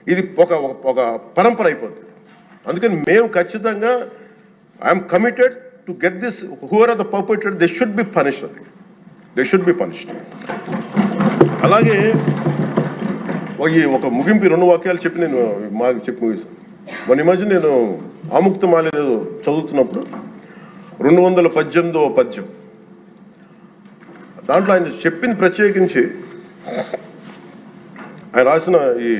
ఇది ఒక ఒక పరంపర అయిపోతుంది. అందుకని మేము ఖచ్చితంగా I'm committed to get this. Whoever are the perpetrator, they should be punished. They should be punished. అలాగే ఒక ముగింపు 2 వాక్యాలు చెప్పి నేను మాకు చెప్పి ముగిస్తాను. మొన్న మధ్య నేను ఆముక్తమాల్య చదువుతున్నప్పుడు 218వ పద్యం, దాంట్లో ఆయన చెప్పింది ప్రత్యేకించి ఆయన రాసిన ఈ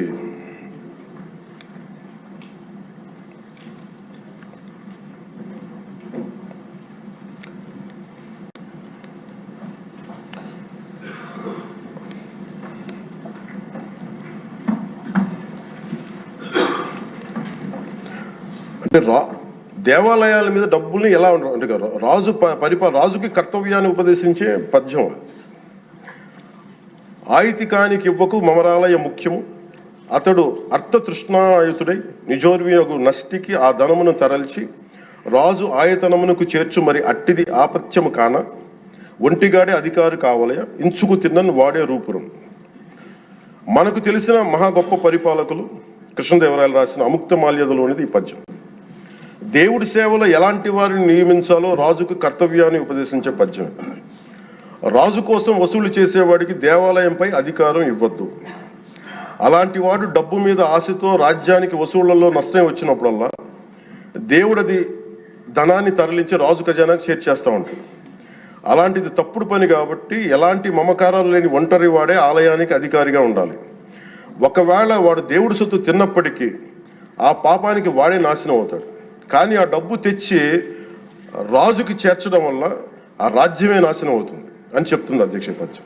అంటే దేవాలయాల మీద డబ్బుల్ని ఎలా ఉండరు అంటే రాజుకి కర్తవ్యాన్ని ఉపదేశించే పద్యం. ఆయితికానికి ఇవ్వకు మమరాలయ ముఖ్యము, అతడు అర్థతృష్ణాయుతుడై నిజోర్వియగు నష్టికి ఆ ధనమును తరల్చి రాజు ఆయతనమునకు చేర్చు మరి అట్టిది ఆపత్యము కాన ఒంటిగాడే అధికారి కావలయ ఇంచుకు తిన్నను వాడే రూపురం. మనకు తెలిసిన మహా గొప్ప పరిపాలకులు కృష్ణదేవరాయలు రాసిన అముక్తమాల్యదలోనిది ఈ పద్యం. దేవుడి సేవలో ఎలాంటి వారిని నియమించాలో రాజుకు కర్తవ్యాన్ని ఉపదేశించే పద్యం. రాజు కోసం వసూలు చేసేవాడికి దేవాలయంపై అధికారం ఇవ్వద్దు. అలాంటి వాడు డబ్బు మీద ఆశతో రాజ్యానికి వసూళ్లలో నష్టం వచ్చినప్పుడల్లా దేవుడది ధనాన్ని తరలించి రాజు ఖజానాకు చేర్చేస్తూ ఉంటాడు. అలాంటిది తప్పుడు పని కాబట్టి ఎలాంటి మమకారాలు లేని ఒంటరి వాడే ఆలయానికి అధికారిగా ఉండాలి. ఒకవేళ వాడు దేవుడి సొత్తు తిన్నప్పటికీ ఆ పాపానికి వాడే నాశనం అవుతాడు. కానీ ఆ డబ్బు తెచ్చి రాజుకి చేర్చడం వల్ల ఆ రాజ్యమే నాశనం అవుతుంది అని చెప్తుంది అధ్యక్ష పద్యం.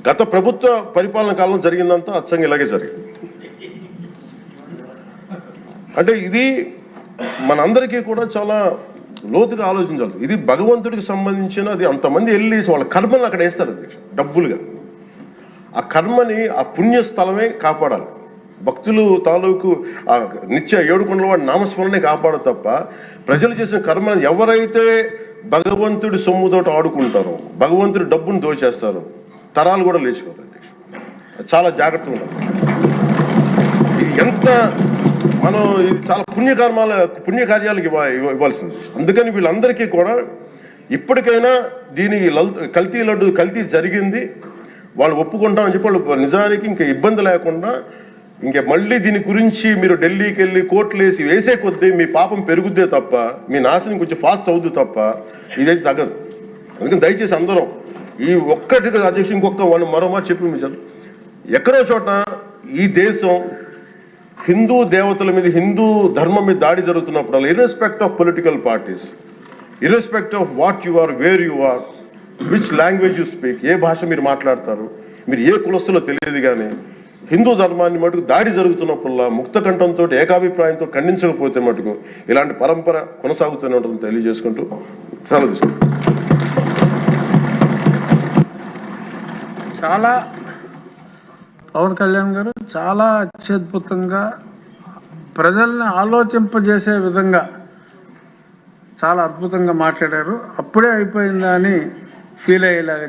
గత ప్రభుత్వ పరిపాలన కాలంలో జరిగిందంతా అచ్చంగా ఇలాగే జరిగింది. అంటే ఇది మనందరికీ కూడా చాలా లోతుగా ఆలోచించాలి. ఇది భగవంతుడికి సంబంధించినది. అంతమంది వెళ్ళి వాళ్ళ కర్మని అక్కడ వేస్తారు అధ్యక్ష డబ్బులుగా. ఆ కర్మని ఆ పుణ్యస్థలమే కాపాడాలి. భక్తులు తాలూకు ఆ నిత్య 7 కొండల వాడి నామస్మరణే కాపాడు తప్ప ప్రజలు చేసిన కర్మ ఎవరైతే భగవంతుడి సొమ్ముతోటి ఆడుకుంటారో, భగవంతుడి డబ్బును దోచేస్తారో తరాలు కూడా లేచిపోతాయి. చాలా జాగ్రత్తగా ఉండాలి. ఇది ఎంత మనం ఇది చాలా పుణ్యకార్యాలకు ఇవ్వాల్సింది. అందుకని వీళ్ళందరికీ కూడా ఇప్పటికైనా దీని కల్తీ జరిగింది వాళ్ళు ఒప్పుకుంటామని చెప్పి వాళ్ళు నిజానికి ఇంకా ఇబ్బంది లేకుండా ఇంకా మళ్ళీ దీని గురించి మీరు ఢిల్లీకి వెళ్ళి కోర్టులు వేసే కొద్దీ మీ పాపం పెరుగుద్దే తప్ప మీ నాశనం కొంచెం ఫాస్ట్ అవుద్ది తప్ప ఇదైతే తగ్గదు. అందుకని దయచేసి అందరం ఈ ఒక్కటి అధ్యక్షుడు ఇంకొక మరో మాట చెప్పి మీరు ఎక్కడో చోట ఈ దేశం హిందూ దేవతల మీద హిందూ ధర్మం మీద దాడి జరుగుతున్నప్పుడు irrespect of political parties, irrespect of what you are, where you are, which language you speak, ఏ భాష మీరు మాట్లాడతారు, మీరు ఏ కులస్తులో తెలియదు, కానీ హిందూ ధర్మాన్ని మటుకు దాడి జరుగుతున్నప్పుడల్లా ముక్త కంఠంతో ఏకాభిప్రాయంతో ఖండించకపోతే మటుకు ఇలాంటి పరంపర కొనసాగుతూనే ఉంటుందని తెలియజేసుకుంటూ సెలవు తీసుకుంటాం. చాలా పవన్ కళ్యాణ్ గారు చాలా అత్యద్భుతంగా ప్రజల్ని ఆలోచింపజేసే విధంగా చాలా అద్భుతంగా మాట్లాడారు. అప్పుడే అయిపోయిందా అని ఫీల్ అయ్యేలాగా